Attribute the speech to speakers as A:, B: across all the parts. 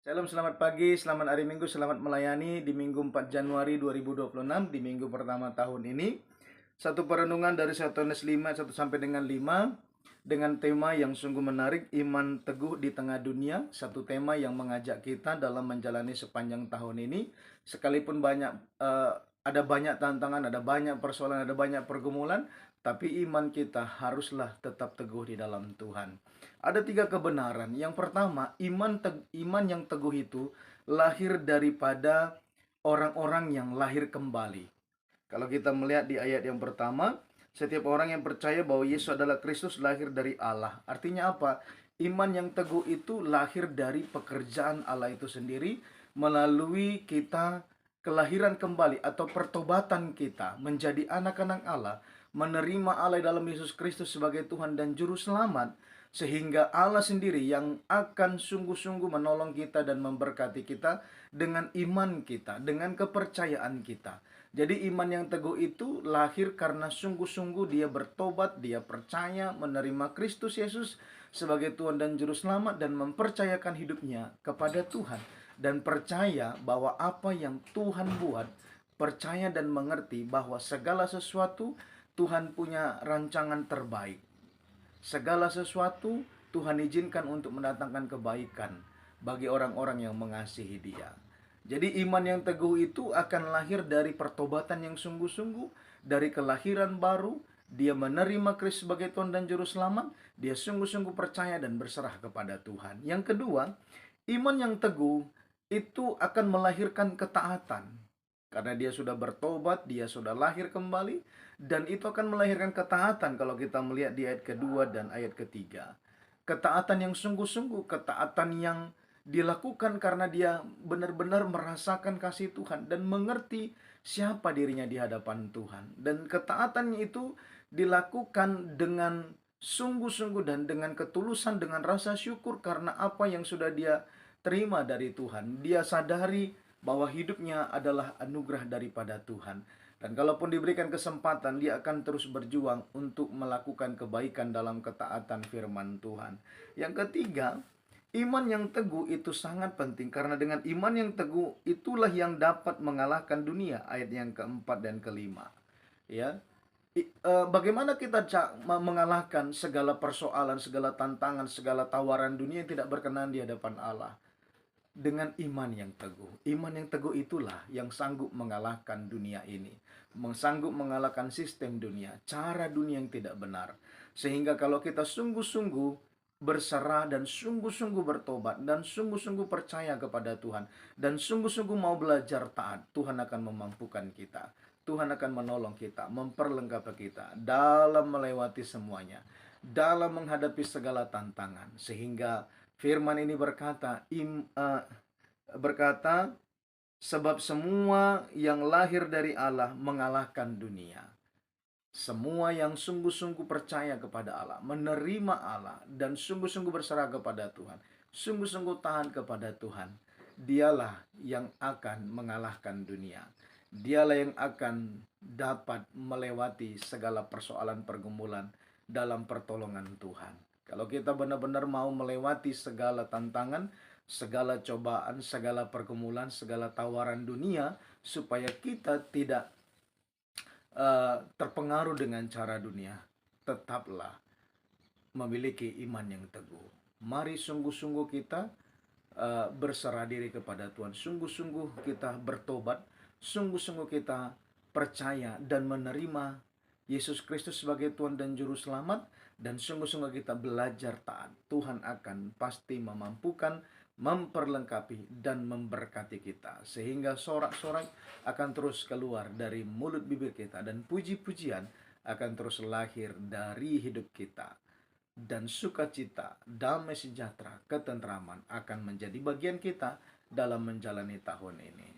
A: Shalom, selamat pagi, selamat hari Minggu, selamat melayani di Minggu 4 Januari 2026, di minggu pertama tahun ini. Satu perenungan dari 1 Yohanes 5, 1 sampai dengan 5, dengan tema yang sungguh menarik, iman teguh di tengah dunia. Satu tema yang mengajak kita dalam menjalani sepanjang tahun ini. Sekalipun ada banyak tantangan, ada banyak persoalan, ada banyak pergumulan, tapi iman kita haruslah tetap teguh di dalam Tuhan. Ada tiga kebenaran. Yang pertama, iman yang teguh itu lahir daripada orang-orang yang lahir kembali. Kalau kita melihat di ayat yang pertama, setiap orang yang percaya bahwa Yesus adalah Kristus lahir dari Allah. Artinya apa? Iman yang teguh itu lahir dari pekerjaan Allah itu sendiri melalui kita kelahiran kembali atau pertobatan kita menjadi anak-anak Allah, menerima Allah dalam Yesus Kristus sebagai Tuhan dan Juru Selamat, sehingga Allah sendiri yang akan sungguh-sungguh menolong kita dan memberkati kita dengan iman kita, dengan kepercayaan kita. Jadi iman yang teguh itu lahir karena sungguh-sungguh dia bertobat, dia percaya menerima Kristus Yesus sebagai Tuhan dan Juru Selamat dan mempercayakan hidupnya kepada Tuhan. Dan percaya bahwa apa yang Tuhan buat, percaya dan mengerti bahwa segala sesuatu Tuhan punya rancangan terbaik. Segala sesuatu Tuhan izinkan untuk mendatangkan kebaikan bagi orang-orang yang mengasihi Dia. Jadi iman yang teguh itu akan lahir dari pertobatan yang sungguh-sungguh, dari kelahiran baru, dia menerima Kristus sebagai Tuhan dan Juru Selamat, dia sungguh-sungguh percaya dan berserah kepada Tuhan. Yang kedua, iman yang teguh itu akan melahirkan ketaatan. Karena dia sudah bertobat, dia sudah lahir kembali, dan itu akan melahirkan ketaatan kalau kita melihat di ayat kedua dan ayat ketiga. Ketaatan yang sungguh-sungguh, ketaatan yang dilakukan karena dia benar-benar merasakan kasih Tuhan dan mengerti siapa dirinya di hadapan Tuhan. Dan ketaatannya itu dilakukan dengan sungguh-sungguh dan dengan ketulusan, dengan rasa syukur karena apa yang sudah dia terima dari Tuhan. Dia sadari bahwa hidupnya adalah anugerah daripada Tuhan. Dan kalaupun diberikan kesempatan, dia akan terus berjuang untuk melakukan kebaikan dalam ketaatan firman Tuhan. Yang ketiga, iman yang teguh itu sangat penting karena dengan iman yang teguh itulah yang dapat mengalahkan dunia. Ayat yang keempat dan kelima. Ya, bagaimana kita mengalahkan segala persoalan, segala tantangan, segala tawaran dunia yang tidak berkenan di hadapan Allah? Dengan iman yang teguh. Iman yang teguh itulah yang sanggup mengalahkan dunia ini. Sanggup mengalahkan sistem dunia, cara dunia yang tidak benar. Sehingga kalau kita sungguh-sungguh berserah dan sungguh-sungguh bertobat dan sungguh-sungguh percaya kepada Tuhan dan sungguh-sungguh mau belajar taat, Tuhan akan memampukan kita. Tuhan akan menolong kita, memperlengkapi kita dalam melewati semuanya, dalam menghadapi segala tantangan, sehingga firman ini berkata, sebab semua yang lahir dari Allah mengalahkan dunia. Semua yang sungguh-sungguh percaya kepada Allah, menerima Allah, dan sungguh-sungguh berserah kepada Tuhan, sungguh-sungguh tahan kepada Tuhan, dialah yang akan mengalahkan dunia. Dialah yang akan dapat melewati segala persoalan pergumulan dalam pertolongan Tuhan. Kalau kita benar-benar mau melewati segala tantangan, segala cobaan, segala pergumulan, segala tawaran dunia, supaya kita tidak terpengaruh dengan cara dunia, tetaplah memiliki iman yang teguh. Mari sungguh-sungguh kita berserah diri kepada Tuhan. Sungguh-sungguh kita bertobat. Sungguh-sungguh kita percaya dan menerima Yesus Kristus sebagai Tuhan dan Juru Selamat. Dan sungguh-sungguh kita belajar taat. Tuhan akan pasti memampukan, memperlengkapi, dan memberkati kita. Sehingga sorak-sorak akan terus keluar dari mulut bibir kita. Dan puji-pujian akan terus lahir dari hidup kita. Dan sukacita, damai sejahtera, ketentraman akan menjadi bagian kita dalam menjalani tahun ini.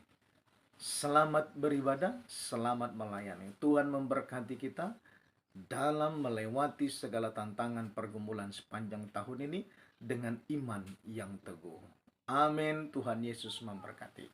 A: Selamat beribadah, selamat melayani. Tuhan memberkati kita dalam melewati segala tantangan pergumulan sepanjang tahun ini dengan iman yang teguh. Amin. Tuhan Yesus memberkati.